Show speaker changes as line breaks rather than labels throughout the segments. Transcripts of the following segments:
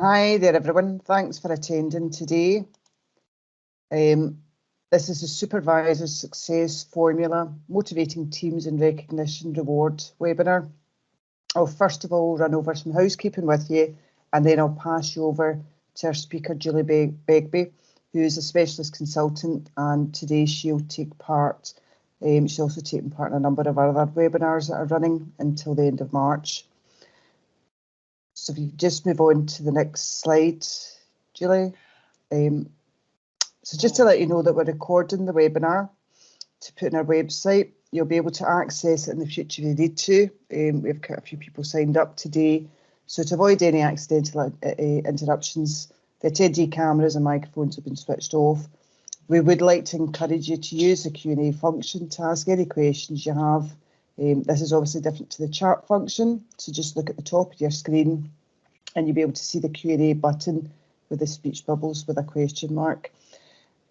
Hi there, everyone. Thanks for attending today. This is the Supervisors Success Formula, Motivating Teams and Recognition Reward webinar. I'll first of all run over some housekeeping with you, and then I'll pass you over to our speaker, Julie Begbie, who is a specialist consultant, and today she'll take part. She's also taken part in a number of other webinars that are running until the end of March. So if you just move on to the next slide, Julie. So just to let you know that we're recording the webinar to put on our website. You'll be able to access it in the future if you need to. We've got a few people signed up today. So to avoid any accidental interruptions, the attendee cameras and microphones have been switched off. We would like to encourage you to use the Q&A function to ask any questions you have. This is obviously different to the chat function. So just look at the top of your screen and you'll be able to see the Q&A button with the speech bubbles with a question mark.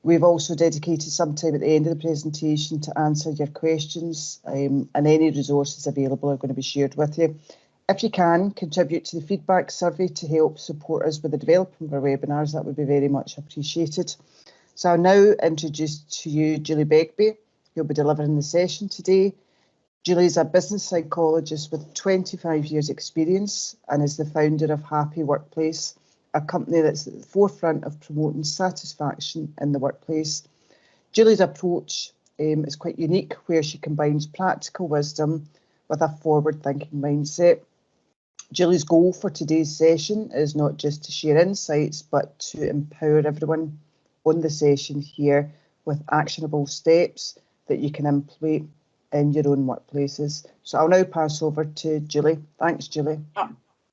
We've also dedicated some time at the end of the presentation to answer your questions, and any resources available are going to be shared with you. If you can, contribute to the feedback survey to help support us with the development of our webinars, that would be very much appreciated. So I'll now introduce to you Julie Begbie, who'll be delivering the session today. Julie is a business psychologist with 25 years experience and is the founder of Happy Workplace, a company that's at the forefront of promoting satisfaction in the workplace. Julie's approach is quite unique, where she combines practical wisdom with a forward-thinking mindset. Julie's goal for today's session is not just to share insights, but to empower everyone on the session here with actionable steps that you can implement in your own workplaces. So I'll now pass over to Julie. Thanks, Julie.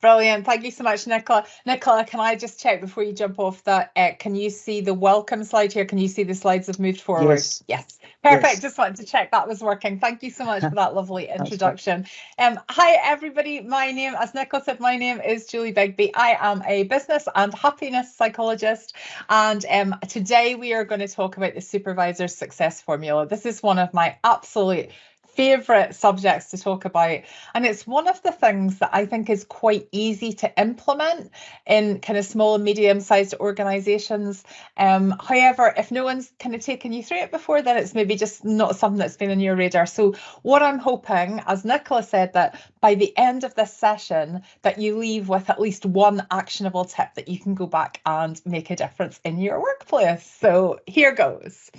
Brilliant. Thank you so much, Nicola. Nicola, can I just check before you jump off that, can you see the welcome slide here? Can you see the slides have moved forward? Yes. Perfect. Yes. Just wanted to check that was working. Thank you so much for that lovely introduction. Hi, everybody. My name, as Nicola said, my name is Julie Begbie. I am a business and happiness psychologist. And today we are going to talk about the Supervisor Success Formula. This is one of my absolute favorite subjects to talk about, and it's one of the things that I think is quite easy to implement in kind of small and medium-sized organizations. However, if no one's kind of taken you through it before, then it's maybe just not something that's been on your radar. So what I'm hoping, as Nicola said, that by the end of this session that you leave with at least one actionable tip that you can go back and make a difference in your workplace. So here goes.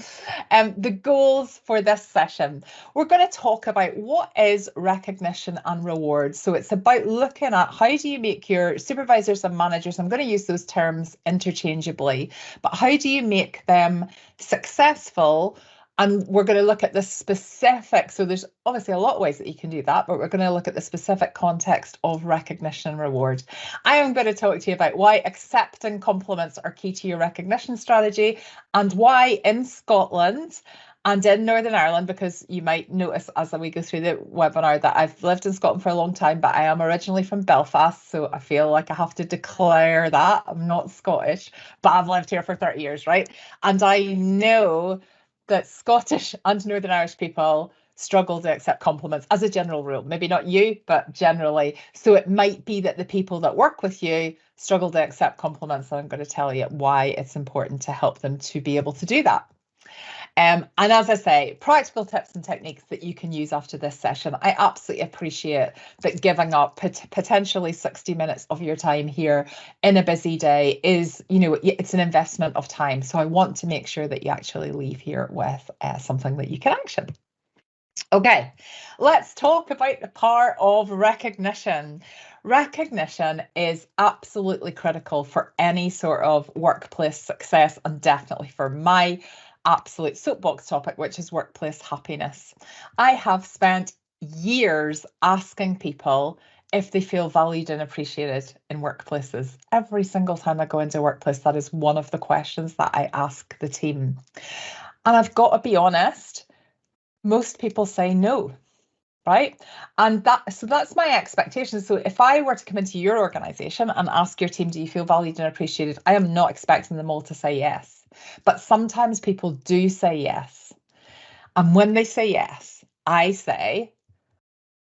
The goals for this session. We're going to talk about what is recognition and reward. So it's about looking at how do you make your supervisors and managers, I'm going to use those terms interchangeably, but how do you make them successful? And we're going to look at the specific, so there's obviously a lot of ways that you can do that, but we're going to look at the specific context of recognition and reward. I am going to talk to you about why accepting compliments are key to your recognition strategy, and why in Scotland and in Northern Ireland, because you might notice as we go through the webinar that I've lived in Scotland for a long time, but I am originally from Belfast, so I feel like I have to declare that I'm not Scottish, but I've lived here for 30 years, right? And I know that Scottish and Northern Irish people struggle to accept compliments as a general rule. Maybe not you, but generally. So it might be that the people that work with you struggle to accept compliments, and I'm going to tell you why it's important to help them to be able to do that. And as I say, practical tips and techniques that you can use after this session. I absolutely appreciate that giving up potentially 60 minutes of your time here in a busy day is, you know, it's an investment of time. So I want to make sure that you actually leave here with something that you can action. Okay, let's talk about the power of recognition. Recognition is absolutely critical for any sort of workplace success, and definitely for my absolute soapbox topic, which is workplace happiness. I have spent years asking people if they feel valued and appreciated in workplaces. Every single time I go into a workplace, that is one of the questions that I ask the team. And I've got to be honest, most people say no, right? And so that's my expectation. So if I were to come into your organization and ask your team, do you feel valued and appreciated? I am not expecting them all to say yes. But sometimes people do say yes. And when they say yes, I say,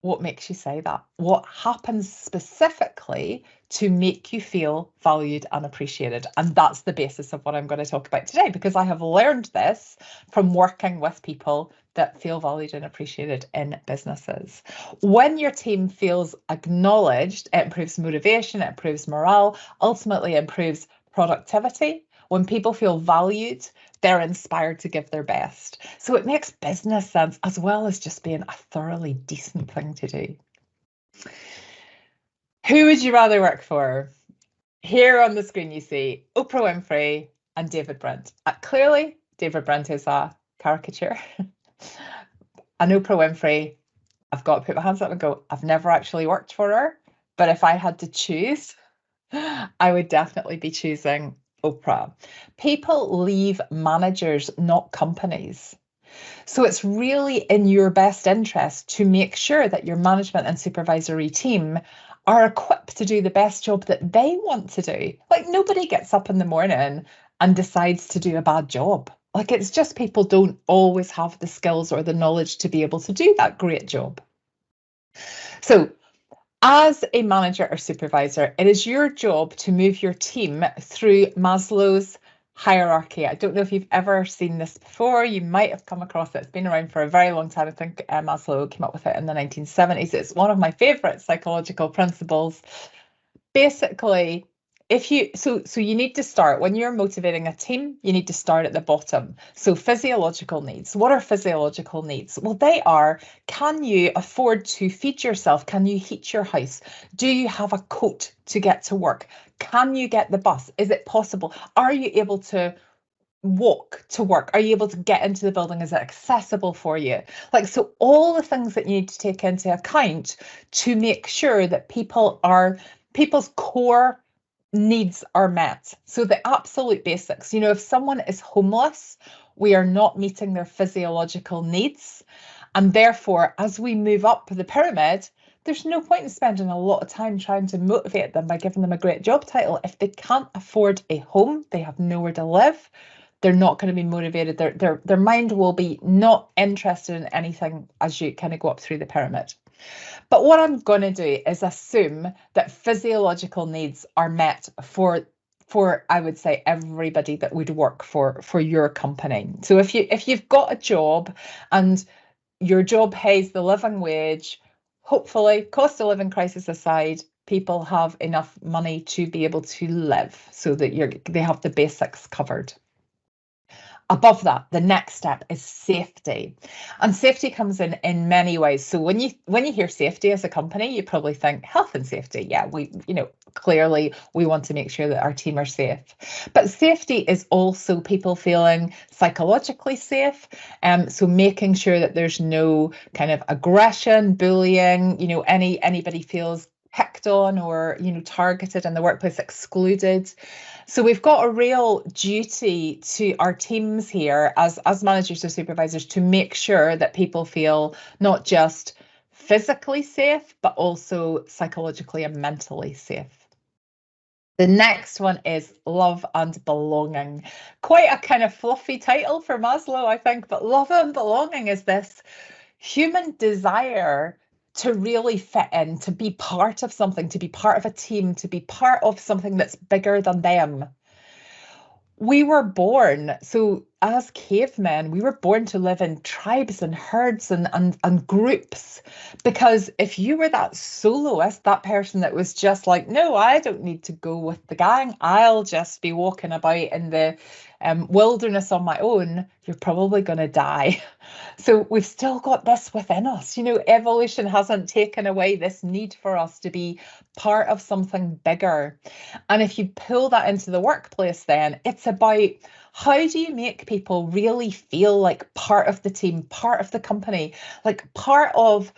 What makes you say that? What happens specifically to make you feel valued and appreciated? And that's the basis of what I'm going to talk about today, because I have learned this from working with people that feel valued and appreciated in businesses. When your team feels acknowledged, it improves motivation, it improves morale, ultimately improves productivity. When people feel valued, they're inspired to give their best. So it makes business sense, as well as just being a thoroughly decent thing to do. Who would you rather work for? Here on the screen you see Oprah Winfrey and David Brent. Clearly, David Brent is a caricature. And Oprah Winfrey, I've got to put my hands up and go, I've never actually worked for her, but if I had to choose, I would definitely be choosing Oprah. People leave managers, not companies. So it's really in your best interest to make sure that your management and supervisory team are equipped to do the best job that they want to do. Like, nobody gets up in the morning and decides to do a bad job. Like, it's just people don't always have the skills or the knowledge to be able to do that great job. So as a manager or supervisor, it is your job to move your team through Maslow's hierarchy. I don't know if you've ever seen this before. You might have come across it. It's been around for a very long time. I think Maslow came up with it in the 1970s. It's one of my favorite psychological principles. Basically, if you you need to start when you're motivating a team, you need to start at the bottom. So physiological needs. What are physiological needs? Well, they are, can you afford to feed yourself? Can you heat your house? Do you have a coat to get to work? Can you get the bus? Is it possible? Are you able to walk to work? Are you able to get into the building? Is it accessible for you? Like, so all the things that you need to take into account to make sure that people's core needs are met. So the absolute basics, if someone is homeless, we are not meeting their physiological needs. And therefore, as we move up the pyramid, there's no point in spending a lot of time trying to motivate them by giving them a great job title. If they can't afford a home, they have nowhere to live, they're not going to be motivated. Their mind will be not interested in anything as you kind of go up through the pyramid. But what I'm going to do is assume that physiological needs are met for I would say everybody that would work for your company. So if you've got a job and your job pays the living wage, hopefully, cost of living crisis aside, people have enough money to be able to live so that they have the basics covered. Above that, the next step is safety. And safety comes in many ways. So when you hear safety as a company, you probably think health and safety. Yeah, clearly we want to make sure that our team are safe. But safety is also people feeling psychologically safe. So making sure that there's no kind of aggression, bullying, anybody feels picked on or targeted in the workplace, excluded. So we've got a real duty to our teams here as managers or supervisors to make sure that people feel not just physically safe, but also psychologically and mentally safe. The next one is love and belonging. Quite a kind of fluffy title for Maslow, I think, but love and belonging is this human desire to really fit in, to be part of something, to be part of a team, to be part of something that's bigger than them. We were born, so as cavemen, we were born to live in tribes and herds and groups, because if you were that soloist, that person that was just like, no, I don't need to go with the gang, I'll just be walking about in the wilderness on my own, you're probably going to die. So we've still got this within us. Evolution hasn't taken away this need for us to be part of something bigger. And if you pull that into the workplace, then it's about how do you make people really feel like part of the team, part of the company, like part of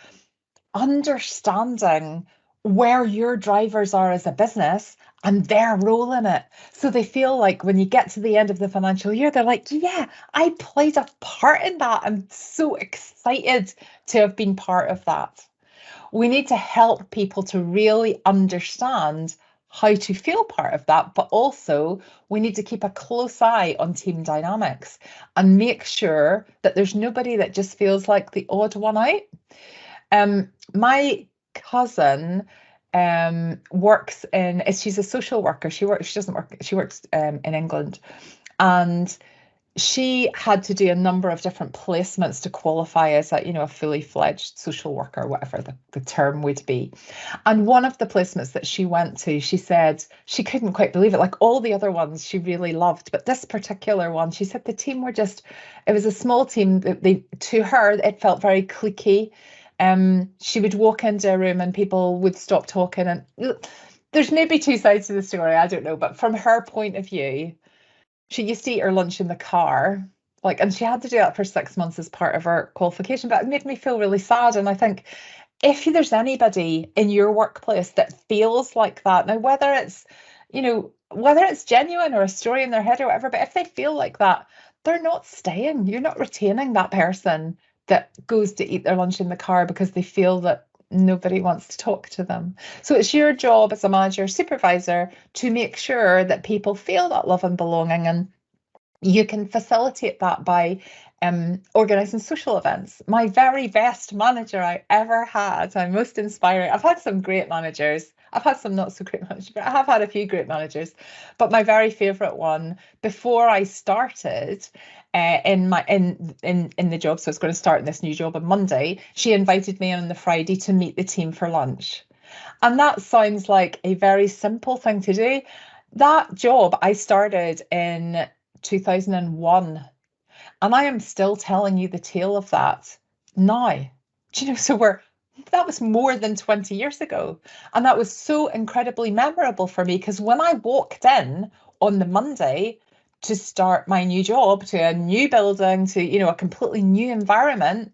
understanding where your drivers are as a business and their role in it. So they feel like when you get to the end of the financial year, they're like, yeah, I played a part in that. I'm so excited to have been part of that. We need to help people to really understand how to feel part of that, but also we need to keep a close eye on team dynamics and make sure that there's nobody that just feels like the odd one out. My cousin works she's a social worker. She works in England, and she had to do a number of different placements to qualify as a fully fledged social worker, whatever the term would be. And one of the placements that she went to, she said she couldn't quite believe it. Like all the other ones she really loved, but this particular one, she said the team were it was a small team. To her, it felt very cliquey. She would walk into a room and people would stop talking, and there's maybe two sides to the story, I don't know, but from her point of view, she used to eat her lunch in the car, and she had to do that for 6 months as part of her qualification, but it made me feel really sad. And I think if there's anybody in your workplace that feels like that, now whether it's genuine or a story in their head or whatever, but if they feel like that, they're not staying. You're not retaining that person that goes to eat their lunch in the car because they feel that nobody wants to talk to them. So it's your job as a manager, supervisor, to make sure that people feel that love and belonging, and you can facilitate that by organising social events. My very best manager I ever had, my most inspiring, I've had some great managers, I've had some not so great managers, but I have had a few great managers. But my very favourite one, before I started in the job, so I was going to start in this new job on Monday, she invited me on the Friday to meet the team for lunch. And that sounds like a very simple thing to do. That job I started in 2001, and I am still telling you the tale of that now. So that was more than 20 years ago, and that was so incredibly memorable for me, because when I walked in on the Monday to start my new job, to a new building, to a completely new environment,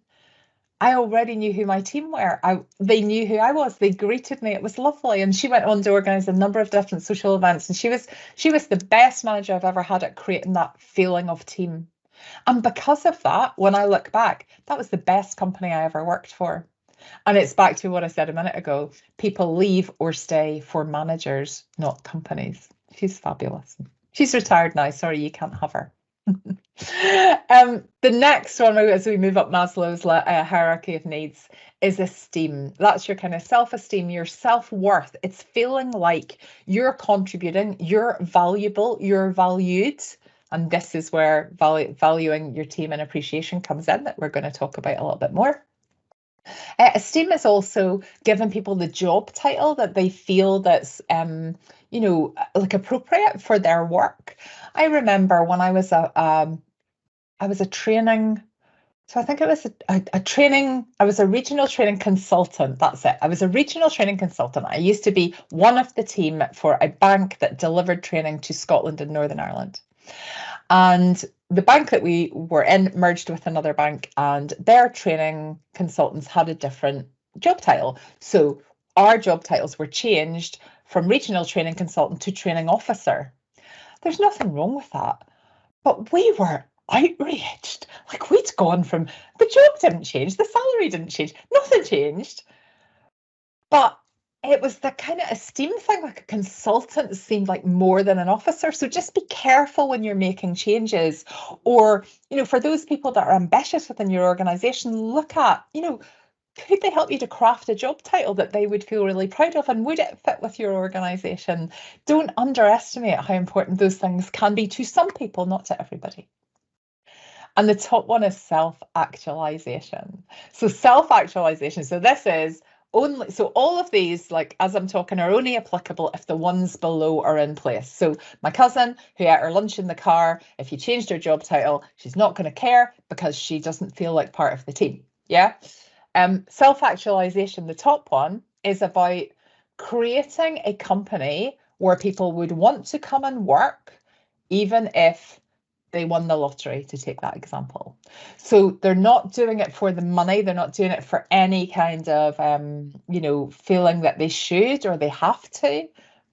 I already knew who my team were. They knew who I was. They greeted me. It was lovely. And she went on to organise a number of different social events. And she was the best manager I've ever had at creating that feeling of team. And because of that, when I look back, that was the best company I ever worked for. And it's back to what I said a minute ago. People leave or stay for managers, not companies. She's fabulous. She's retired now. Sorry, you can't have her. The next one, as we move up Maslow's hierarchy of needs, is esteem. That's your kind of self-esteem, your self-worth. It's feeling like you're contributing, you're valuable, you're valued. And this is where valuing your team and appreciation comes in, that we're going to talk about a little bit more. Esteem is also giving people the job title that they feel that's appropriate for their work. I remember when I was a training, so I think it was a training, I was a regional training consultant. That's it. I was a regional training consultant. I used to be one of the team for a bank that delivered training to Scotland and Northern Ireland. And the bank that we were in merged with another bank, and their training consultants had a different job title. So our job titles were changed from regional training consultant to training officer. There's nothing wrong with that, but we were outraged. Like, we'd gone from, the job didn't change, the salary didn't change, nothing changed. But it was the kind of esteem thing, like a consultant seemed like more than an officer. So just be careful when you're making changes, or, for those people that are ambitious within your organization, look at, could they help you to craft a job title that they would feel really proud of, and would it fit with your organization? Don't underestimate how important those things can be to some people, not to everybody. And the top one is self-actualization. So self-actualization, so this is only, so all of these, like as I'm talking, are only applicable if the ones below are in place. So my cousin who ate her lunch in the car, if you changed her job title, she's not going to care because she doesn't feel like part of the team. Yeah. Self-actualization, the top one, is about creating a company where people would want to come and work, even if they won the lottery, to take that example. So they're not doing it for the money. They're not doing it for any kind of, feeling that they should or they have to,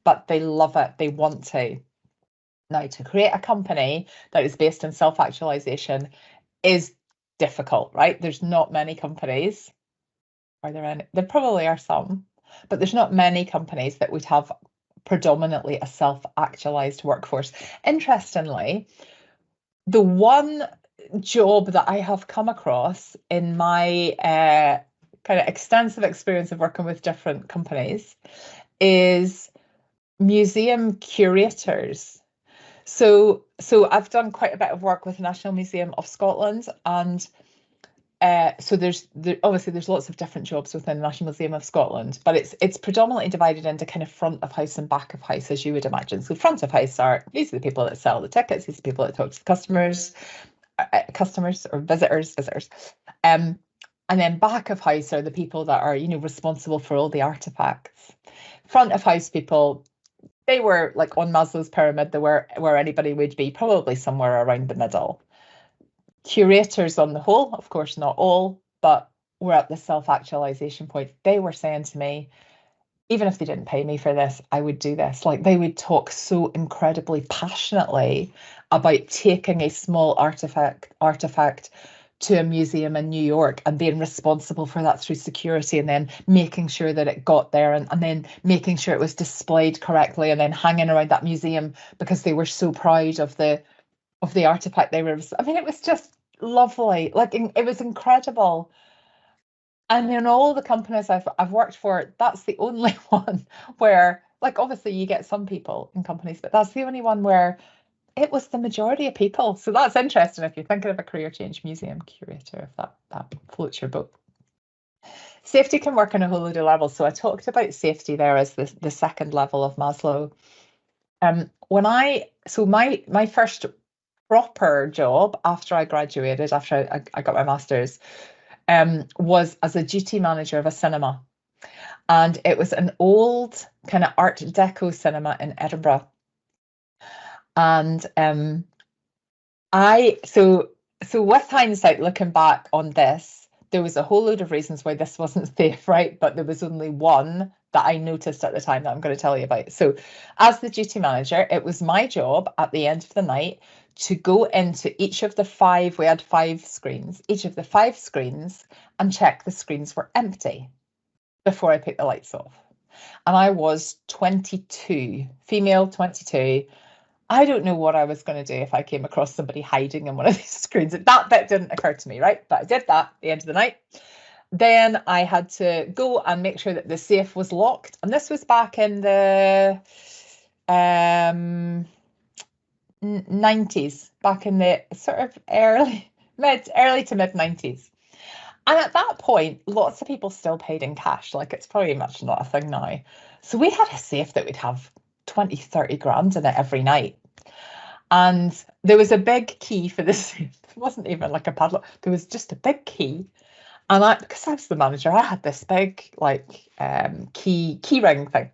but they love it. They want to. Now, to create a company that is based on self-actualization is difficult, right? There's not many companies. Are there any? There probably are some, but there's not many companies that would have predominantly a self-actualized workforce. Interestingly, the one job that I have come across in my kind of extensive experience of working with different companies is museum curators. So I've done quite a bit of work with the National Museum of Scotland, and so obviously there's lots of different jobs within the National Museum of Scotland, but it's predominantly divided into kind of front of house and back of house, as you would imagine. So front of house these are the people that sell the tickets, these are the people that talk to the customers or visitors. And then back of house are the people that are, responsible for all the artifacts. Front of house people, they were like on Maslow's pyramid, they were where anybody would be, probably somewhere around the middle. Curators on the whole, of course not all, but we're at the self-actualization point. They were saying to me, even if they didn't pay me for this, I would do this. Like, they would talk so incredibly passionately about taking a small artifact to a museum in New York and being responsible for that through security, and then making sure that it got there, and then making sure it was displayed correctly, and then hanging around that museum because they were so proud of the artifact they were. I mean, it was just lovely. Like, it was incredible. And in all the companies I've worked for, that's the only one where, like, obviously you get some people in companies, but that's the only one where it was the majority of people. So that's interesting if you're thinking of a career change, museum curator, if that floats your boat. Safety can work on a whole load of levels. So I talked about safety there as the second level of Maslow. My first proper job after I graduated, after I got my master's, was as a duty manager of a cinema. And it was an old kind of Art Deco cinema in Edinburgh. And so with hindsight, looking back on this, there was a whole load of reasons why this wasn't safe, right? But there was only one that I noticed at the time that I'm going to tell you about. So as the duty manager, it was my job at the end of the night to go into each of the we had 5 screens, each of the 5 screens, and check the screens were empty before I put the lights off. And I was 22, female 22. I don't know what I was going to do if I came across somebody hiding in one of these screens. That bit didn't occur to me, right? But I did that at the end of the night. Then I had to go and make sure that the safe was locked. And this was back in the 90s, back in the sort of early to mid 90s. And at that point, lots of people still paid in cash. Like, it's probably much not a thing now. So we had a safe that would have 20, 30 grand in it every night. And there was a big key for the safe. It wasn't even like a padlock. There was just a big key. And because I was the manager, I had this big key ring thing.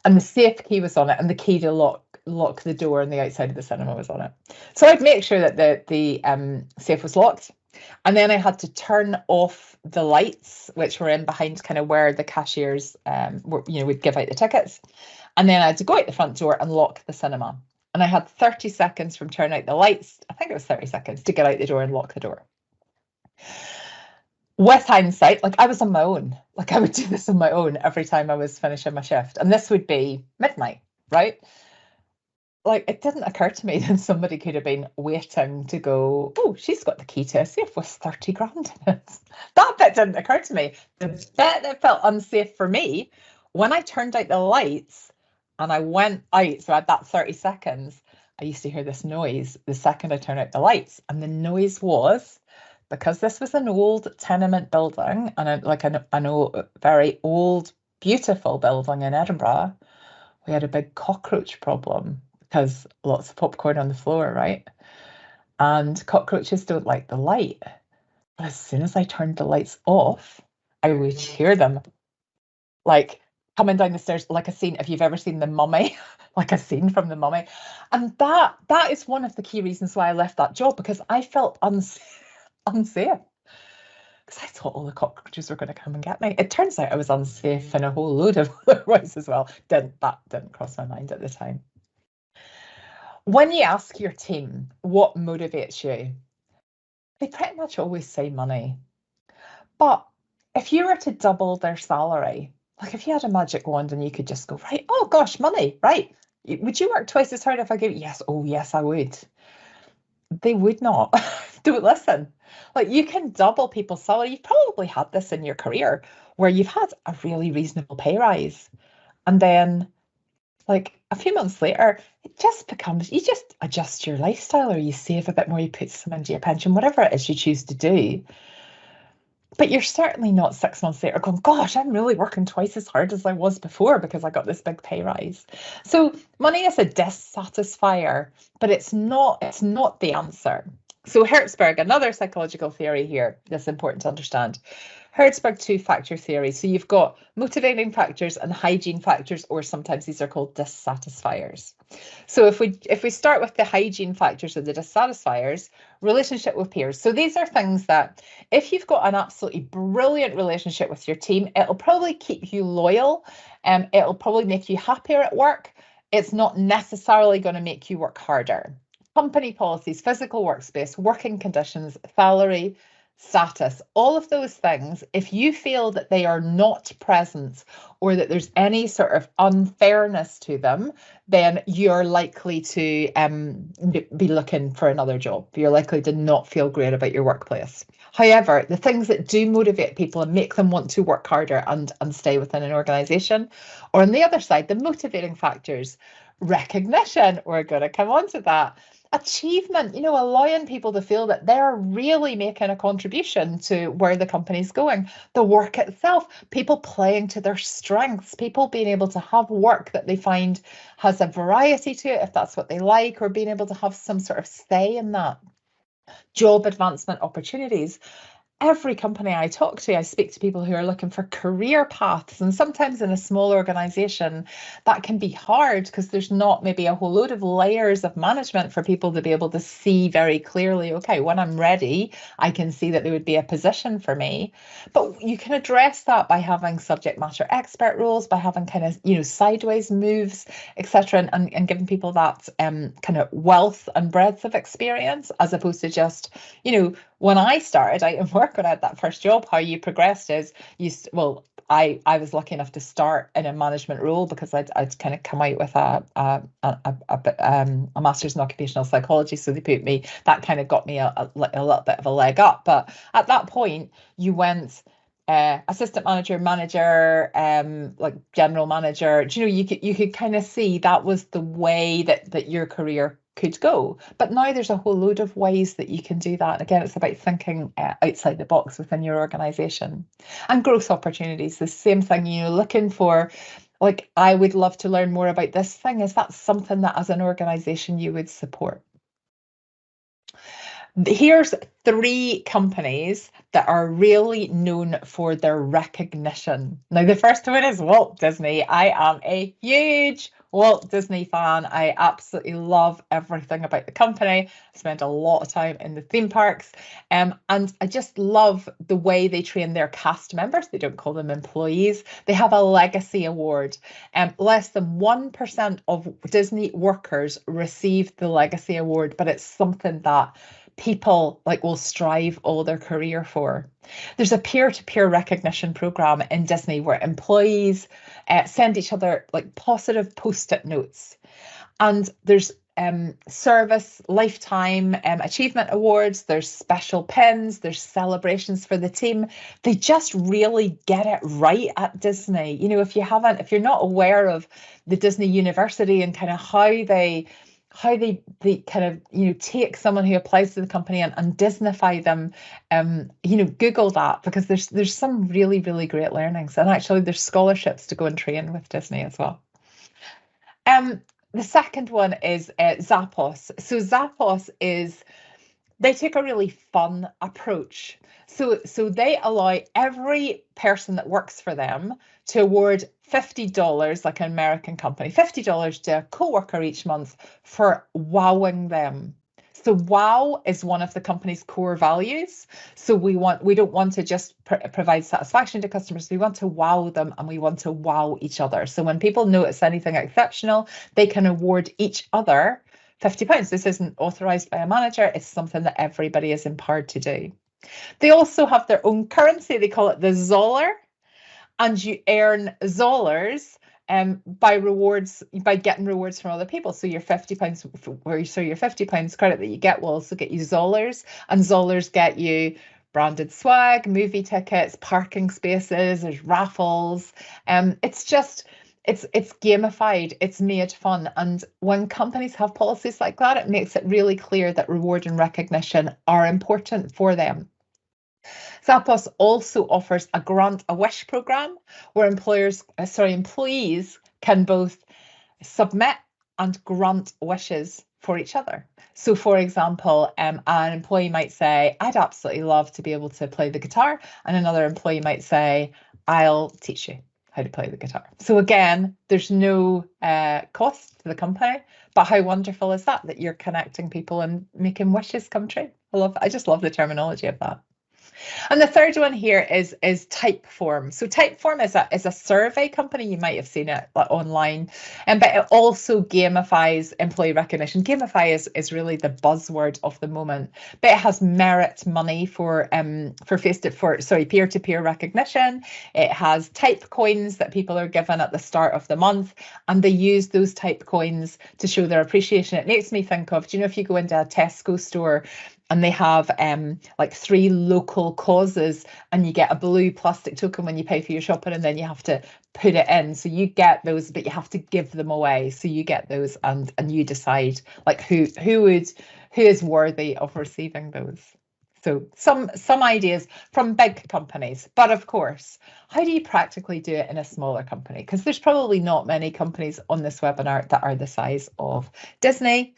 And the safe key was on it, and the key to lock the door on the outside of the cinema was on it. So I'd make sure that the safe was locked. And then I had to turn off the lights, which were in behind kind of where the cashiers would give out the tickets. And then I had to go out the front door and lock the cinema. And I had 30 seconds from turning out the lights, I think it was 30 seconds, to get out the door and lock the door. With hindsight, like, I was on my own. Like, I would do this on my own every time I was finishing my shift. And this would be midnight, right? Like, it didn't occur to me that somebody could have been waiting to go, oh, she's got the key to a safe with 30 grand in it. That bit didn't occur to me. The bit that felt unsafe for me, when I turned out the lights and I went out, so I had that 30 seconds, I used to hear this noise the second I turned out the lights. And the noise was, because this was an old tenement building, and a very old, beautiful building in Edinburgh, we had a big cockroach problem because lots of popcorn on the floor, right? And cockroaches don't like the light. But as soon as I turned the lights off, I would hear them, like, coming down the stairs, like a scene, if you've ever seen The Mummy, like a scene from The Mummy. And that is one of the key reasons why I left that job, because I felt unsafe. Because I thought all the cockroaches were going to come and get me. It turns out I was unsafe in a whole load of ways as well. That didn't cross my mind at the time. When you ask your team what motivates you, they pretty much always say money. But if you were to double their salary, like if you had a magic wand and you could just go, right, oh gosh, money, right? Would you work twice as hard if I gave you? Yes, oh yes, I would. They would not. don't listen. Like, you can double people's salary. You've probably had this in your career where you've had a really reasonable pay rise, and then like a few months later, it just becomes, you just adjust your lifestyle, or you save a bit more, you put some into your pension, whatever it is you choose to do. But you're certainly not 6 months later going, gosh, I'm really working twice as hard as I was before because I got this big pay rise. So money is a dissatisfier, but it's not the answer. So Hertzberg, another psychological theory here that's important to understand. Hertzberg two-factor theory. So you've got motivating factors and hygiene factors, or sometimes these are called dissatisfiers. So if we start with the hygiene factors or the dissatisfiers, relationship with peers. So these are things that if you've got an absolutely brilliant relationship with your team, it'll probably keep you loyal, and it'll probably make you happier at work. It's not necessarily going to make you work harder. Company policies, physical workspace, working conditions, salary, status, all of those things, if you feel that they are not present or that there's any sort of unfairness to them, then you're likely to be looking for another job. You're likely to not feel great about your workplace. However, the things that do motivate people and make them want to work harder and stay within an organization, or on the other side, the motivating factors, recognition, we're going to come on to that. Achievement, allowing people to feel that they're really making a contribution to where the company's going. The work itself, people playing to their strengths, people being able to have work that they find has a variety to it, if that's what they like, or being able to have some sort of say in that. Job advancement opportunities. Every company I talk to, I speak to people who are looking for career paths, and sometimes in a small organization that can be hard because there's not maybe a whole load of layers of management for people to be able to see very clearly, okay, when I'm ready, I can see that there would be a position for me. But you can address that by having subject matter expert roles, by having kind of, sideways moves, etc., and giving people that kind of wealth and breadth of experience, as opposed to just, when I started out in work, when I had that first job, how you progressed is I was lucky enough to start in a management role because I'd kind of come out with a master's in occupational psychology, so that kind of got me a little bit of a leg up. But at that point, you went assistant manager, like general manager. You could kind of see that was the way that your career could go. But now there's a whole load of ways that you can do that. Again, it's about thinking outside the box within your organization. And growth opportunities, the same thing, looking for, like, I would love to learn more about this thing. Is that something that as an organization you would support? Here's 3 companies that are really known for their recognition. Now, the first one is Walt Disney. I am a huge Walt Disney fan. I absolutely love everything about the company. I spend a lot of time in the theme parks, and I just love the way they train their cast members. They don't call them employees. They have a legacy award. Less than 1% of Disney workers receive the legacy award, but it's something that people will strive all their career for. There's a peer-to-peer recognition program in Disney where employees send each other positive post-it notes, and there's service lifetime achievement awards, there's special pins, there's celebrations for the team. They just really get it right at Disney. If you're not aware of the Disney University and kind of how they kind of, take someone who applies to the company and Disneyfy them, Google that, because there's some really, really great learnings. And actually there's scholarships to go and train with Disney as well. The second one is Zappos. So Zappos they take a really fun approach. So they allow every person that works for them to award $50, like an American company, $50 to a co-worker each month for wowing them. So wow is one of the company's core values. So we don't want to just provide satisfaction to customers. We want to wow them, and we want to wow each other. So when people notice anything exceptional, they can award each other £50. This isn't authorized by a manager. It's something that everybody is empowered to do. They also have their own currency. They call it the Zoller, and you earn Zollers by getting rewards from other people. So your £50, your £50 credit that you get will also get you Zollers, and Zollers get you branded swag, movie tickets, parking spaces, there's raffles. It's gamified, it's made fun. And when companies have policies like that, it makes it really clear that reward and recognition are important for them. Zappos also offers a grant a wish program where employees can both submit and grant wishes for each other. So for example, an employee might say, I'd absolutely love to be able to play the guitar. And another employee might say, I'll teach you how to play the guitar. So again, there's no cost to the company, but how wonderful is that you're connecting people and making wishes come true? I just love the terminology of that. And the third one here is Typeform. So Typeform is a survey company. You might have seen it online, but it also gamifies employee recognition. Gamify is really the buzzword of the moment, but it has merit money for peer-to-peer recognition. It has type coins that people are given at the start of the month, and they use those type coins to show their appreciation. It makes me think of, do you know, if you go into a Tesco store and they have like 3 local causes, and you get a blue plastic token when you pay for your shopping, and then you have to put it in. So you get those, but you have to give them away. So you get those, and you decide like who is worthy of receiving those. So some ideas from big companies, but of course, how do you practically do it in a smaller company? Because there's probably not many companies on this webinar that are the size of Disney.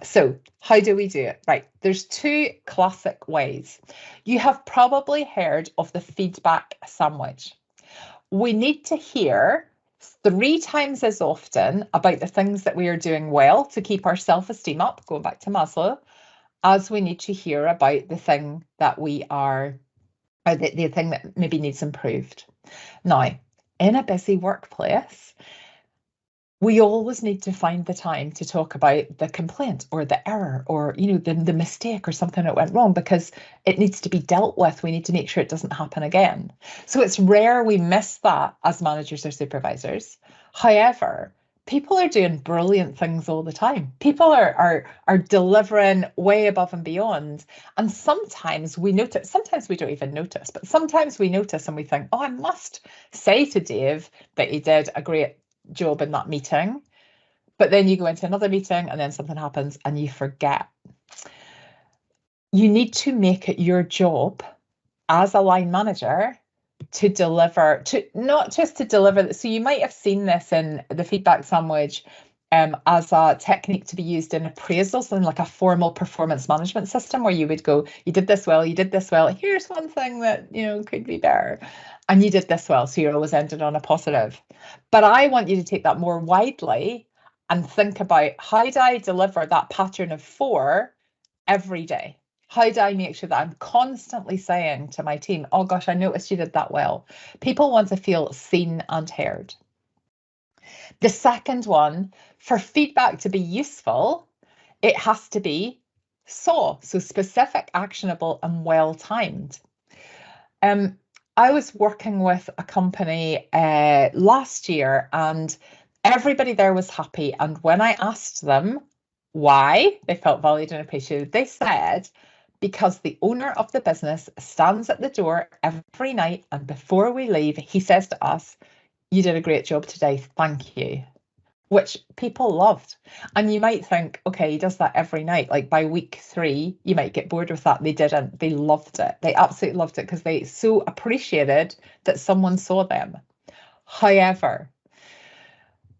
So how do we do it? Right, there's 2 classic ways. You have probably heard of the feedback sandwich. We need to hear 3 times as often about the things that we are doing well to keep our self-esteem up, going back to Maslow, as we need to hear about the thing that we are, or the thing that maybe needs improved. Now, in a busy workplace, we always need to find the time to talk about the complaint or the error or, you know, the mistake or something that went wrong, because it needs to be dealt with. We need to make sure it doesn't happen again. So it's rare we miss that as managers or supervisors. However, people are doing brilliant things all the time. People are delivering way above and beyond. And sometimes we notice, sometimes we don't even notice, but sometimes we notice and we think, oh, I must say to Dave that he did a great job in that meeting. But then you go into another meeting and then something happens and you forget. You need to make it your job as a line manager to deliver, to not just to deliver. So you might have seen this in the feedback sandwich as a technique to be used in appraisals and like a formal performance management system, where you would go, you did this well, you did this well, here's one thing that, you know, could be better, and you did this well, so you're always ended on a positive. But I want you to take that more widely and think about, how do I deliver that pattern of 4 every day? How do I make sure that I'm constantly saying to my team, oh gosh, I noticed you did that well? People want to feel seen and heard. The second one, for feedback to be useful, it has to be so specific, actionable, and well-timed. I was working with a company last year, and everybody there was happy. And when I asked them why they felt valued and appreciated, they said, because the owner of the business stands at the door every night, and before we leave, he says to us, you did a great job today, thank you, which people loved. And you might think, okay, he does that every night. Like by week 3, you might get bored with that. They didn't. They loved it. They absolutely loved it because they so appreciated that someone saw them. However,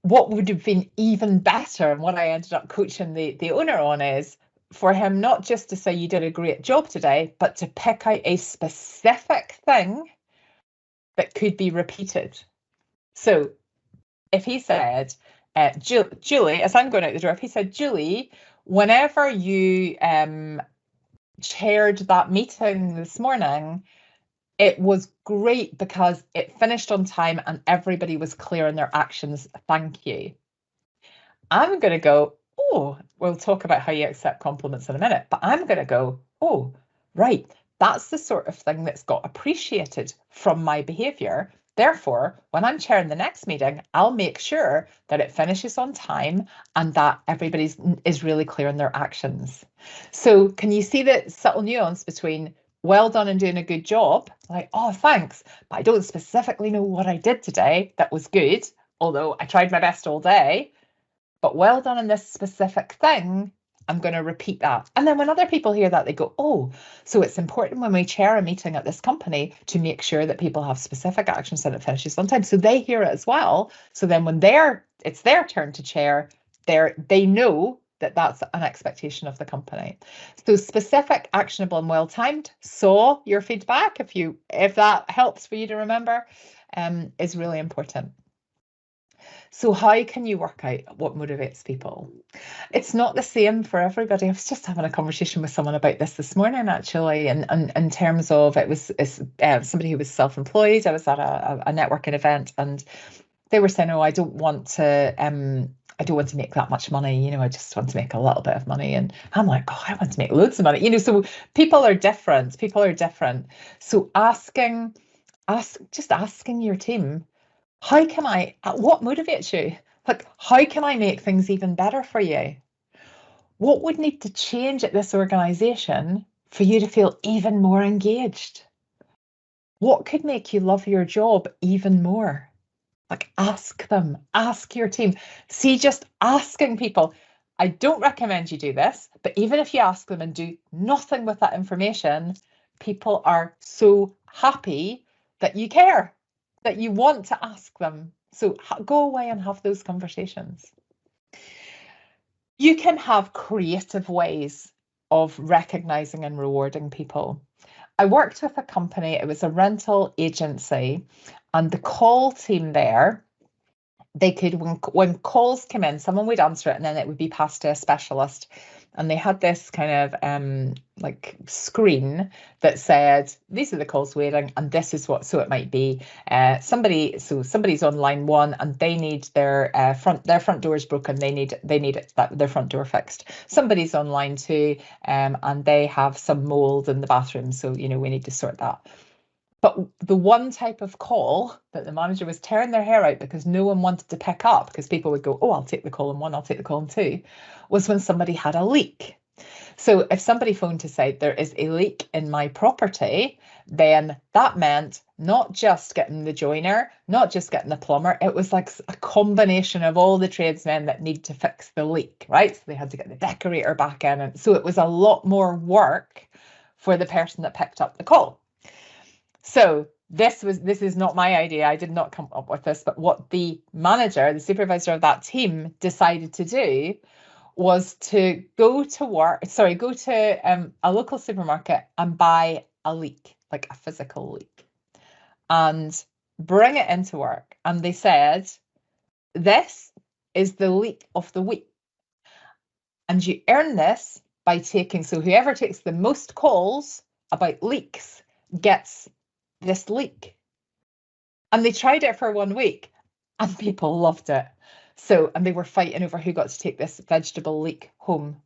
what would have been even better, and what I ended up coaching the owner on, is for him not just to say you did a great job today, but to pick out a specific thing that could be repeated. So if he said, Julie, as I'm going out the door, if he said, Julie, whenever you chaired that meeting this morning, it was great because it finished on time and everybody was clear in their actions. Thank you. I'm going to go, oh, we'll talk about how you accept compliments in a minute, but I'm going to go, oh, right, that's the sort of thing that's got appreciated from my behaviour. Therefore, when I'm chairing the next meeting, I'll make sure that it finishes on time and that everybody is really clear on their actions. So can you see the subtle nuance between well done and doing a good job, like, oh, thanks, but I don't specifically know what I did today that was good, although I tried my best all day, but well done on this specific thing, I'm going to repeat that. And then when other people hear that, they go, oh, so it's important when we chair a meeting at this company to make sure that people have specific actions and it finishes on time. So they hear it as well. So then when it's their turn to chair, they know that that's an expectation of the company. So specific, actionable, and well-timed. Saw your feedback, if that helps for you to remember, is really important. So how can you work out what motivates people? It's not the same for everybody. I was just having a conversation with someone about this morning, actually, and in terms of it's somebody who was self-employed. I was at a networking event, and they were saying, "Oh, I don't want to make that much money. I just want to make a little bit of money." And I'm like, "Oh, I want to make loads of money." So people are different. So asking your team, what motivates you? Like, how can I make things even better for you? What would need to change at this organization for you to feel even more engaged? What could make you love your job even more? Like, ask your team. See, just asking people. I don't recommend you do this, but even if you ask them and do nothing with that information, people are so happy that you care, that you want to ask them. So go away and have those conversations. You can have creative ways of recognizing and rewarding people. I worked with a company, it was a rental agency, and the call team there, they could, when calls came in, someone would answer it and then it would be passed to a specialist. And they had this kind of like screen that said, these are the calls waiting, and this is what, so it might be somebody's on line 1 and they need their front door is broken, they need their front door fixed. Somebody's on line 2 and they have some mold in the bathroom, so we need to sort that. But the one type of call that the manager was tearing their hair out because no one wanted to pick up, because people would go, oh, I'll take the call in 1, I'll take the call in 2, was when somebody had a leak. So if somebody phoned to say there is a leak in my property, then that meant not just getting the joiner, not just getting the plumber, it was like a combination of all the tradesmen that need to fix the leak, right? So they had to get the decorator back in. And so it was a lot more work for the person that picked up the call. So this is not my idea. I did not come up with this, but what the manager, the supervisor of that team decided to do was to go to a local supermarket and buy a leak, like a physical leak, and bring it into work. And they said, this is the leak of the week. And you earn this by so whoever takes the most calls about leaks gets this leak. And they tried it for 1 week and people loved it. So, and they were fighting over who got to take this vegetable leak home.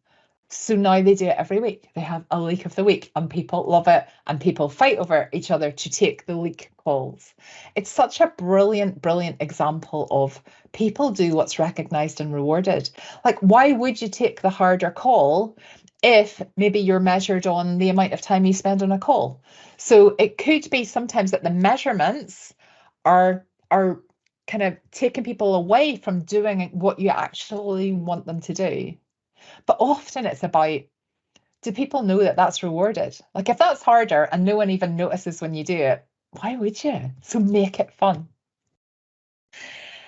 So now they do it every week. They have a leak of the week and people love it, and people fight over each other to take the leak calls. It's such a brilliant, brilliant example of people do what's recognized and rewarded. Like, why would you take the harder call if maybe you're measured on the amount of time you spend on a call? So it could be sometimes that the measurements are kind of taking people away from doing what you actually want them to do. But often it's about, do people know that that's rewarded? Like, if that's harder and no one even notices when you do it, why would you? So make it fun.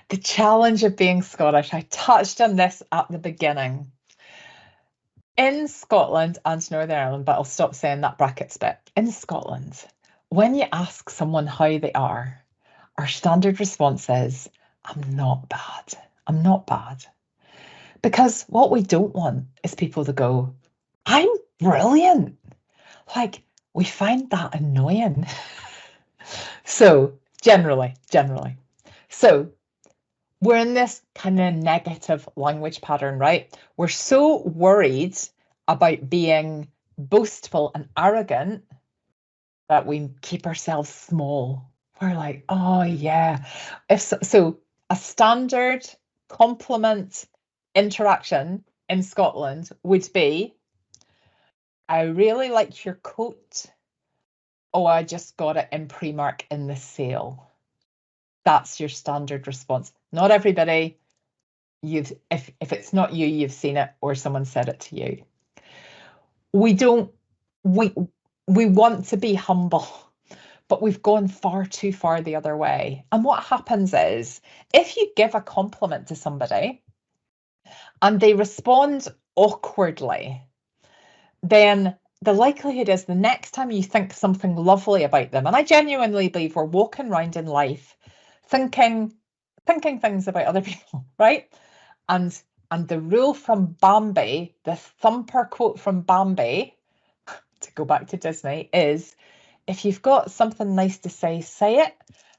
The challenge of being Scottish, I touched on this at the beginning. In Scotland and Northern Ireland, but I'll stop saying that brackets bit. In Scotland, when you ask someone how they are, our standard response is, I'm not bad. I'm not bad. Because what we don't want is people to go, I'm brilliant. Like, we find that annoying. So generally. So we're in this kind of negative language pattern, right? We're so worried about being boastful and arrogant that we keep ourselves small. we're like, oh yeah. So a standard compliment interaction in Scotland would be, I really like your coat. Oh, I just got it in Primark in the sale. That's your standard response. Not everybody. If it's not you, you've seen it or someone said it to you. We want to be humble, but we've gone far too far the other way. And what happens is, if you give a compliment to somebody and they respond awkwardly, then the likelihood is the next time you think something lovely about them, and I genuinely believe we're walking around in life thinking things about other people, right? And the rule from Bambi, the thumper quote from Bambi, to go back to Disney, is if you've got something nice to say, say it.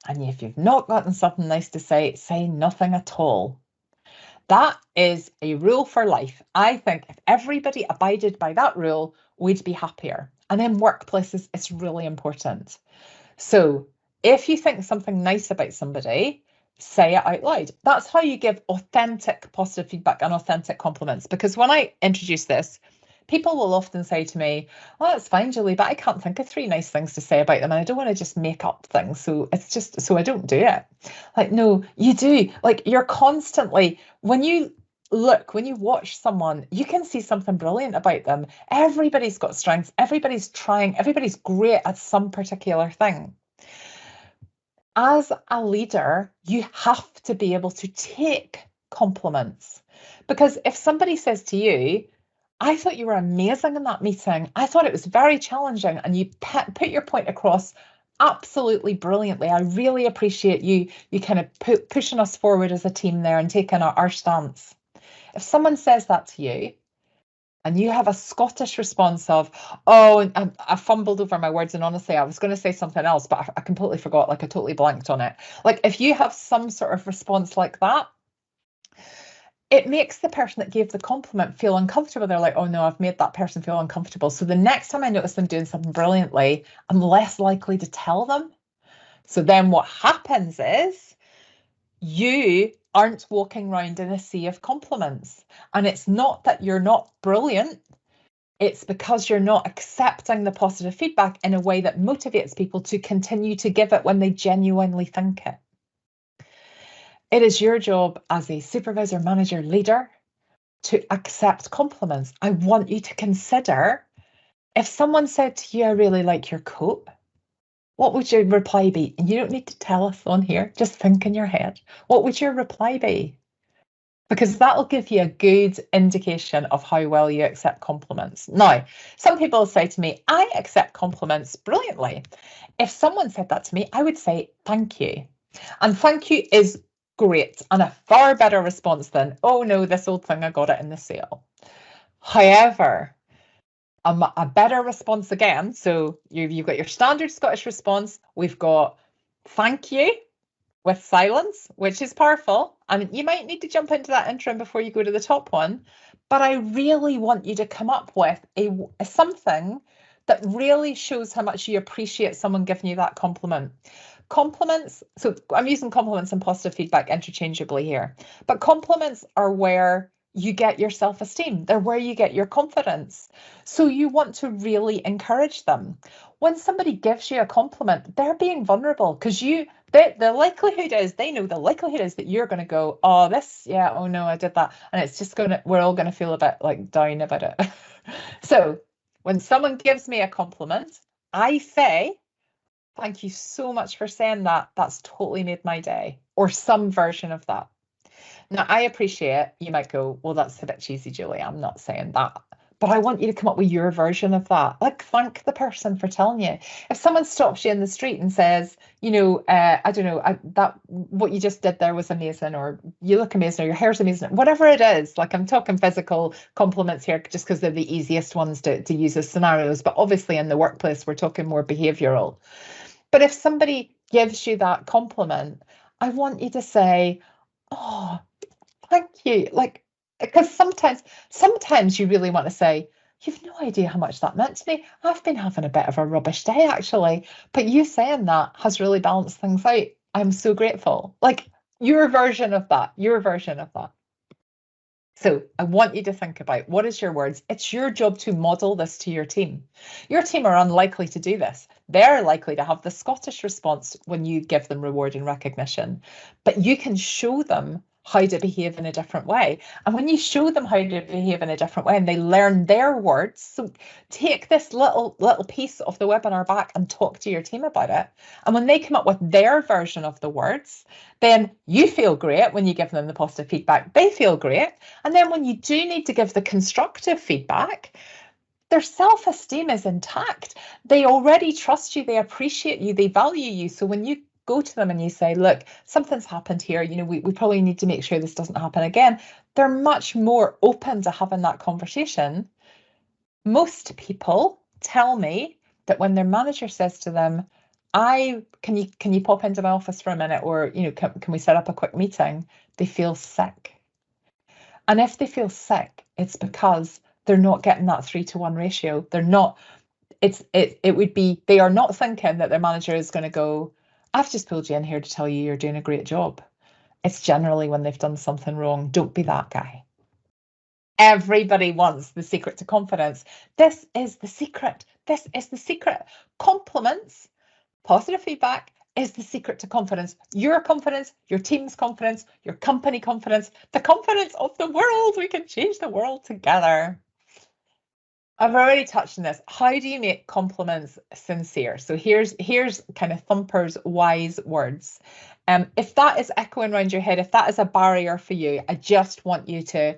And if you've not gotten something nice to say nothing at all. That is a rule for life. I think if everybody abided by that rule, we'd be happier. And in workplaces, it's really important. So if you think something nice about somebody, say it out loud. That's how you give authentic positive feedback and authentic compliments. Because when I introduce this, people will often say to me, oh, that's fine, Julie, but I can't think of 3 nice things to say about them. And I don't want to just make up things. So it's just, so I don't do it. Like, no, you do. Like, you're constantly, when you watch someone, you can see something brilliant about them. Everybody's got strengths. Everybody's trying. Everybody's great at some particular thing. As a leader, you have to be able to take compliments. Because if somebody says to you, I thought you were amazing in that meeting, I thought it was very challenging, and you put your point across absolutely brilliantly. I really appreciate you kind of pushing us forward as a team there and taking our stance. If someone says that to you, and you have a Scottish response of, oh, I fumbled over my words, and honestly, I was going to say something else, but I completely forgot, like I totally blanked on it. Like, if you have some sort of response like that, it makes the person that gave the compliment feel uncomfortable. They're like, oh no, I've made that person feel uncomfortable. So the next time I notice them doing something brilliantly, I'm less likely to tell them. So then what happens is you aren't walking around in a sea of compliments. And it's not that you're not brilliant. It's because you're not accepting the positive feedback in a way that motivates people to continue to give it when they genuinely think it. It is your job as a supervisor, manager, leader to accept compliments. I want you to consider, if someone said to you, I really like your coat, what would your reply be? And you don't need to tell us on here, just think in your head. What would your reply be? Because that'll give you a good indication of how well you accept compliments. Now, some people say to me, I accept compliments brilliantly. If someone said that to me, I would say, thank you. And thank you is great and a far better response than, oh no, this old thing, I got it in the sale. However, a better response again, so you've got your standard Scottish response, we've got thank you with silence, which is powerful. And you might need to jump into that interim before you go to the top one. But I really want you to come up with a something that really shows how much you appreciate someone giving you that compliment. Compliments, so I'm using compliments and positive feedback interchangeably here, but compliments are where you get your self-esteem. They're where you get your confidence. So you want to really encourage them. When somebody gives you a compliment, they're being vulnerable because the likelihood is, they know the likelihood is that you're going to go, oh, this, yeah, oh no, I did that. And it's just we're all going to feel a bit like down about it. So when someone gives me a compliment, I say, thank you so much for saying that. That's totally made my day, or some version of that. Now, I appreciate you might go, well, that's a bit cheesy, Julie. I'm not saying that. But I want you to come up with your version of that. Like, thank the person for telling you. If someone stops you in the street and says, you know, I don't know, that what you just did there was amazing, or you look amazing, or your hair's amazing, whatever it is, like I'm talking physical compliments here just because they're the easiest ones to use as scenarios. But obviously in the workplace, we're talking more behavioral. But if somebody gives you that compliment, I want you to say, oh, thank you. Like, because sometimes you really want to say, You've no idea how much that meant to me. I've been having a bit of a rubbish day, actually. But you saying that has really balanced things out. I'm so grateful. Like your version of that, your version of that. So I want you to think about, what is your words? It's your job to model this to your team. Your team are unlikely to do this. They're likely to have the Scottish response when you give them reward and recognition, but you can show them how to behave in a different way. And when you show them how to behave in a different way and they learn their words, so take this little piece of the webinar back and talk to your team about it. And when they come up with their version of the words, then you feel great when you give them the positive feedback. They feel great. And then when you do need to give the constructive feedback, their self-esteem is intact. They already trust you, they appreciate you, they value you. So when you go to them and you say, look, something's happened here, you know, we probably need to make sure this doesn't happen again, they're much more open to having that conversation. Most people tell me that when their manager says to them, can you pop into my office for a minute, or you know, can we set up a quick meeting, they feel sick. And if they feel sick, it's because they're not getting that 3-to-1 ratio. They're not, it would be, they are not thinking that their manager is going to go, I've just pulled you in here to tell you you're doing a great job. It's generally when they've done something wrong. Don't be that guy. Everybody wants the secret to confidence. This is the secret. This is the secret. Compliments, positive feedback is the secret to confidence. Your confidence, your team's confidence, your company confidence, the confidence of the world. We can change the world together. I've already touched on this. How do you make compliments sincere? So here's kind of Thumper's wise words. If that is echoing around your head, if that is a barrier for you, I just want you to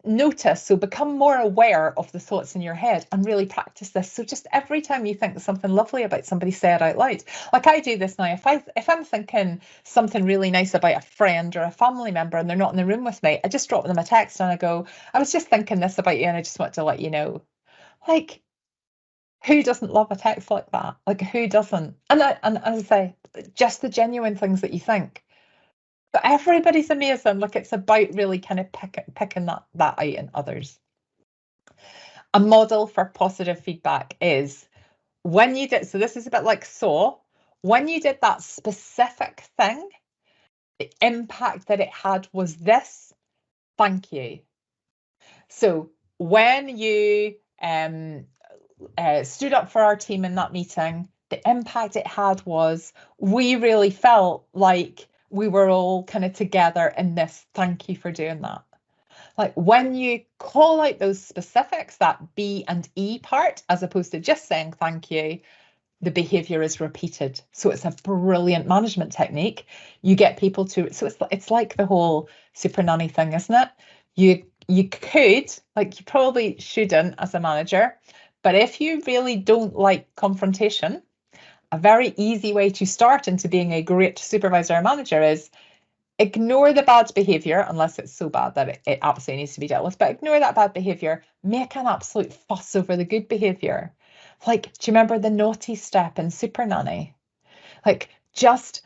notice, so become more aware of the thoughts in your head and really practice this. So just every time you think something lovely about somebody, say it out loud. Like I do this now. If I'm thinking something really nice about a friend or a family member and they're not in the room with me, I just drop them a text and I go, I was just thinking this about you and I just want to let you know. Like, who doesn't love a text like that? Like, who doesn't? And as I say, just the genuine things that you think. But everybody's amazing. Look, it's about really kind of picking that out in others. A model for positive feedback is when you did, so this is a bit like when you did that specific thing, the impact that it had was this, thank you. So when you stood up for our team in that meeting, the impact it had was we really felt like we were all kind of together in this. Thank you for doing that. Like when you call out those specifics, that B and E part, as opposed to just saying thank you, the behavior is repeated. So it's a brilliant management technique. You get people to, so it's like the whole super nanny thing, isn't it? You could, like you probably shouldn't as a manager, but if you really don't like confrontation, a very easy way to start into being a great supervisor or manager is ignore the bad behavior, unless it's so bad that it absolutely needs to be dealt with, but ignore that bad behavior, make an absolute fuss over the good behavior. Like, do you remember the naughty step in Super Nanny? Like, just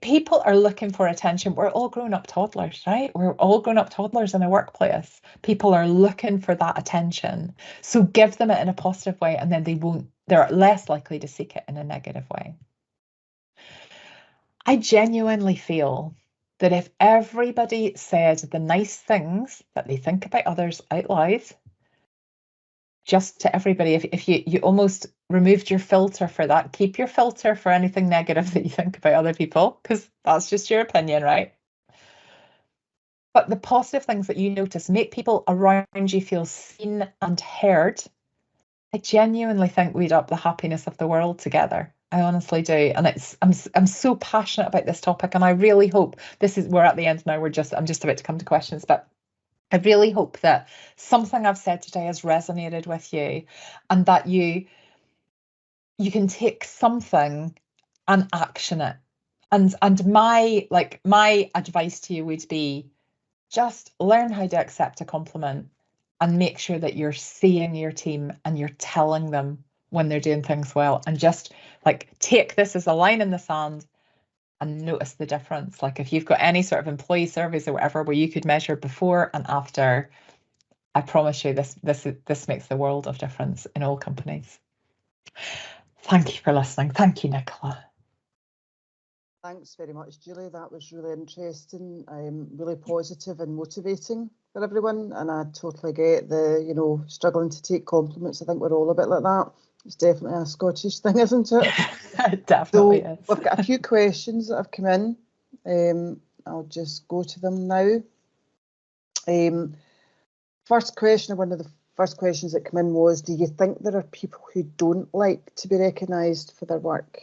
people are looking for attention. We're all grown-up toddlers, right? We're all grown-up toddlers in a workplace. People are looking for that attention. So give them it in a positive way, and then they're less likely to seek it in a negative way. I genuinely feel that if everybody said the nice things that they think about others out loud, just to everybody, if you almost removed your filter for that, keep your filter for anything negative that you think about other people, because that's just your opinion, right? But the positive things that you notice make people around you feel seen and heard. I genuinely think we'd up the happiness of the world together. I honestly do. And I'm so passionate about this topic, and I really hope we're at the end now. I'm just about to come to questions, but I really hope that something I've said today has resonated with you, and that you can take something and action it. And my advice to you would be, just learn how to accept a compliment and make sure that you're seeing your team and you're telling them when they're doing things well, and just like take this as a line in the sand and notice the difference. Like if you've got any sort of employee surveys or whatever where you could measure before and after, I promise you, this makes the world of difference in all companies. Thank you for listening. Thank you, Nicola.
Thanks very much, Julie. That was really interesting, really positive and motivating for everyone. And I totally get the, struggling to take compliments. I think we're all a bit like that. It's definitely a Scottish thing, isn't it?
It definitely is.
We've got a few questions that have come in. I'll just go to them now. First question, one of the first questions that come in was, do you think there are people who don't like to be recognised for their work?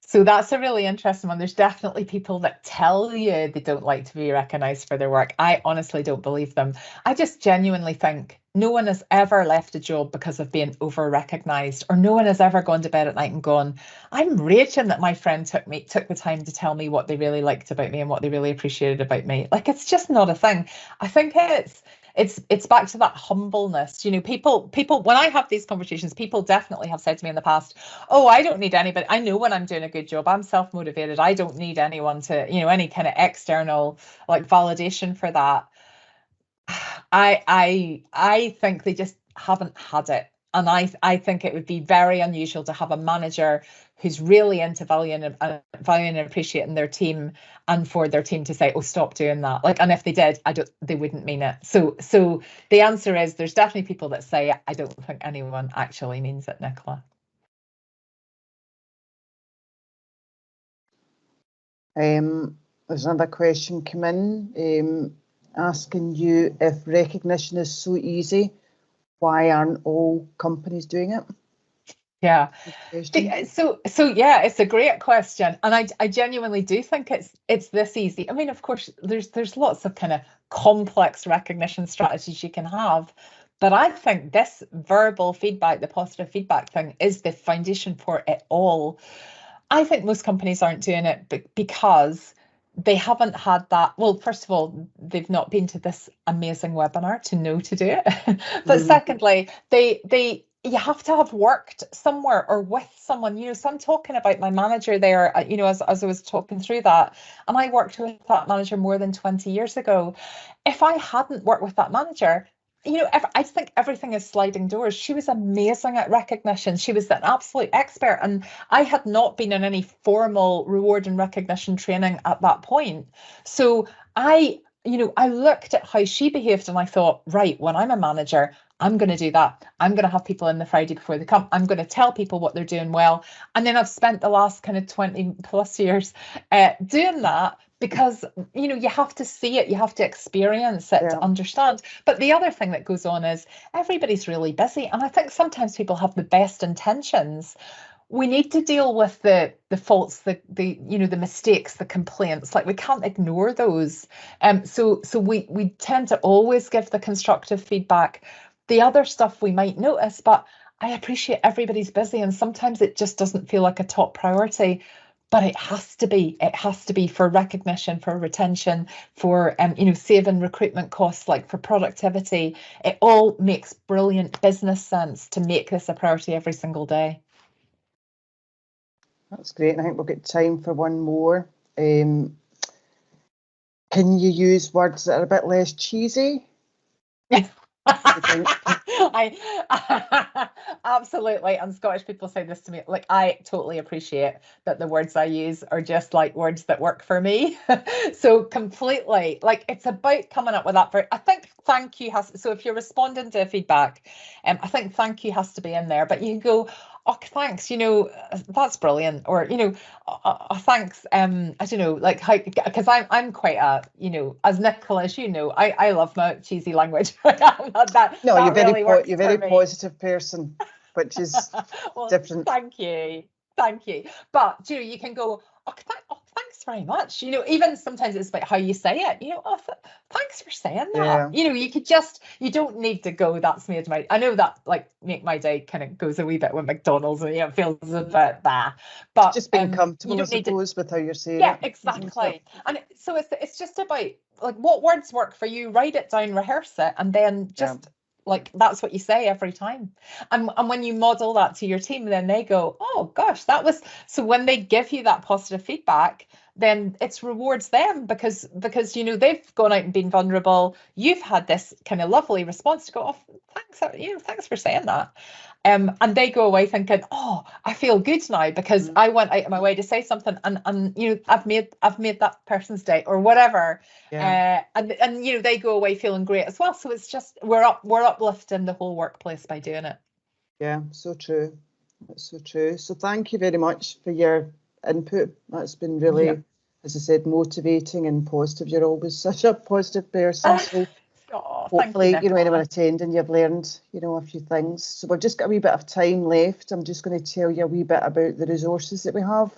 So that's a really interesting one. There's definitely people that tell you they don't like to be recognised for their work. I honestly don't believe them. I just genuinely think no one has ever left a job because of being over recognised, or no one has ever gone to bed at night and gone, I'm raging that my friend took the time to tell me what they really liked about me and what they really appreciated about me. Like, it's just not a thing. I think it's back to that humbleness. People, when I have these conversations, people definitely have said to me in the past, oh, I don't need anybody. I know when I'm doing a good job. I'm self-motivated. I don't need anyone to, any kind of external like validation for that. I think they just haven't had it. And I think it would be very unusual to have a manager who's really into valuing and appreciating their team, and for their team to say, oh, stop doing that. Like, and if they did, they wouldn't mean it. So the answer is, there's definitely people that say, I don't think anyone actually means it, Nicola.
There's another question come in, asking you, if recognition is so easy, why aren't all companies doing it?
Yeah. So yeah, it's a great question, and I genuinely do think it's this easy. I mean, of course, there's lots of kind of complex recognition strategies you can have, but I think this verbal feedback, the positive feedback thing, is the foundation for it all. I think most companies aren't doing it because they haven't had that. Well, first of all, they've not been to this amazing webinar to know to do it. But secondly, you have to have worked somewhere or with someone, so I'm talking about my manager there, as I was talking through that, and I worked with that manager more than 20 years ago. If I hadn't worked with that manager, I think everything is sliding doors. She was amazing at recognition. She was an absolute expert. And I had not been in any formal reward and recognition training at that point. So I looked at how she behaved and I thought, right, when I'm a manager, I'm going to do that. I'm going to have people in the Friday before they come. I'm going to tell people what they're doing well. And then I've spent the last kind of 20 plus years doing that, because you have to see it, you have to experience it to understand. But the other thing that goes on is everybody's really busy, and I think sometimes people have the best intentions. We need to deal with the faults, the mistakes, the complaints. Like, we can't ignore those. So we tend to always give the constructive feedback. The other stuff we might notice, but I appreciate everybody's busy, and sometimes it just doesn't feel like a top priority. But it has to be. It has to be for recognition, for retention, for saving recruitment costs, like for productivity. It all makes brilliant business sense to make this a priority every single day.
That's great. And I think we'll get time for one more. Can you use words that are a bit less cheesy?
I absolutely, and Scottish people say this to me, like, I totally appreciate that the words I use are just like words that work for me. So completely, like, it's about coming up with that. I think thank you so if you're responding to feedback, I think thank you has to be in there, but you can go, oh, thanks, that's brilliant, or thanks, I don't know, like, how, because I'm quite a, as Nicola, as I love my cheesy language.
You're very positive person, which is
well,
different.
Thank you. But you can go, thanks very much. Even sometimes it's about how you say it. Thanks for saying that. Yeah. You could you don't need to go, that's made my. I know that, like, make my day kind of goes a wee bit with McDonald's, and it feels a bit bad. But
just being comfortable, I suppose, with how you're saying it.
Yeah, exactly. And so it's just about, like, what words work for you. Write it down, rehearse it, and then just. Like, that's what you say every time. And when you model that to your team, then they go, oh gosh, that was, so when they give you that positive feedback, then it's rewards them because you know they've gone out and been vulnerable. You've had this kind of lovely response to go, oh, thanks, you know, thanks for saying that. And they go away thinking, oh, I feel good now because I went out of my way to say something, and you know, I've made that person's day or whatever.
Yeah.
And you know, they go away feeling great as well. So it's just we're uplifting the whole workplace by doing it.
Yeah, so true. That's so true. So thank you very much for your input. That's been really, as I said, motivating and positive. You're always such a positive person. So hopefully, you know, anyone attending, you've learned, you know, a few things. So we've just got a wee bit of time left. I'm just going to tell you a wee bit about the resources that we have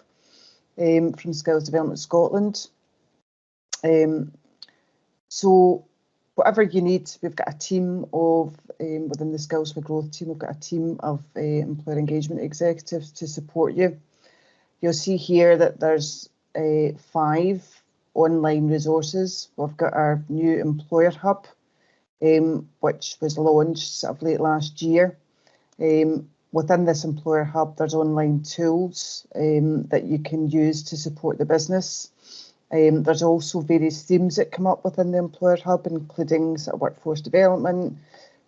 from Skills Development Scotland. So whatever you need, we've got a team of, within the Skills for Growth team, we've got a team of employer engagement executives to support you. You'll see here that there's 5 online resources. We've got our new employer hub, which was launched sort of late last year. Within this employer hub, there's online tools that you can use to support the business. There's also various themes that come up within the employer hub, including sort of workforce development,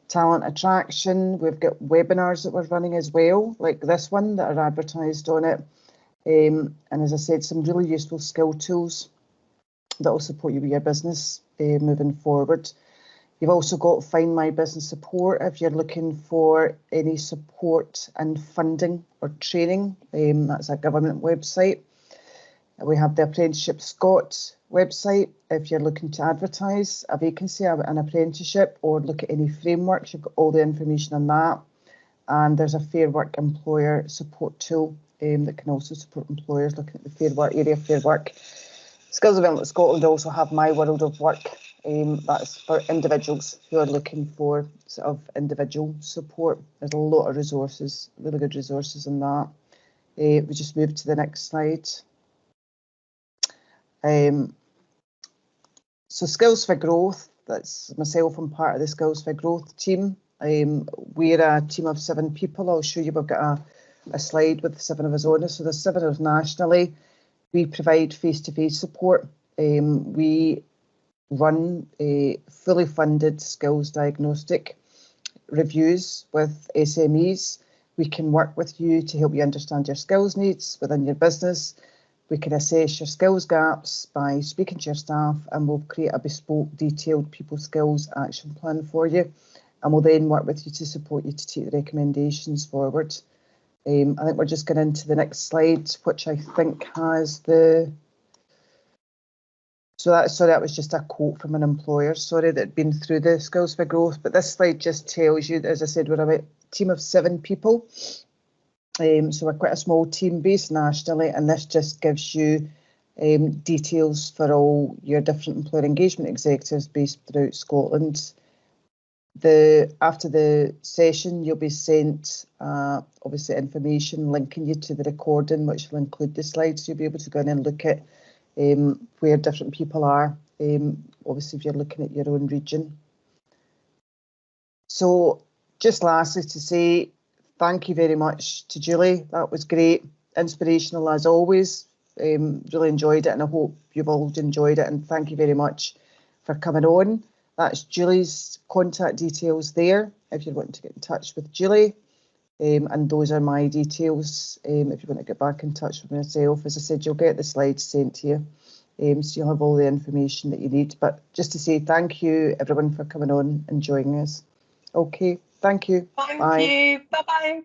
talent attraction. We've got webinars that we're running as well, like this one, that are advertised on it. And as I said, some really useful skill tools that will support you with your business moving forward. You've also got Find My Business Support if you're looking for any support and funding or training. That's a government website. We have the Apprenticeship Scot website if you're looking to advertise a vacancy, an apprenticeship, or look at any frameworks. You've got all the information on that. And there's a Fair Work employer support tool that can also support employers looking at the Fair Work area of Fair Work. Skills Development Scotland also have My World of Work. That's for individuals who are looking for sort of individual support. There's a lot of resources, really good resources in that. We just move to the next slide. So Skills for Growth, that's myself and part of the Skills for Growth team. We're a team of 7 people. I'll show you, we've got a slide with 7 of us on it. So there's 7 of us nationally. We provide face-to-face support. We run fully funded skills diagnostic reviews with SMEs. We can work with you to help you understand your skills needs within your business. We can assess your skills gaps by speaking to your staff, and we'll create a bespoke, detailed people skills action plan for you. And we'll then work with you to support you to take the recommendations forward. I think we're just going into the next slide, which I think has the... So that was just a quote from an employer, sorry, that had been through the Skills for Growth. But this slide just tells you, as I said, we're a team of 7 people. So we're quite a small team based nationally, and this just gives you details for all your different employer engagement executives based throughout Scotland. After the session, you'll be sent obviously information linking you to the recording, which will include the slides. So you'll be able to go in and look at where different people are, obviously if you're looking at your own region. So just lastly to say, thank you very much to Julie. That was great, inspirational as always. Really enjoyed it, and I hope you've all enjoyed it, and thank you very much for coming on. That's Julie's contact details there if you're wanting to get in touch with Julie. And those are my details if you want to get back in touch with myself. As I said, you'll get the slides sent to you, so you'll have all the information that you need. But just to say thank you, everyone, for coming on and joining us. Okay, thank you.
Thank you. Bye-bye.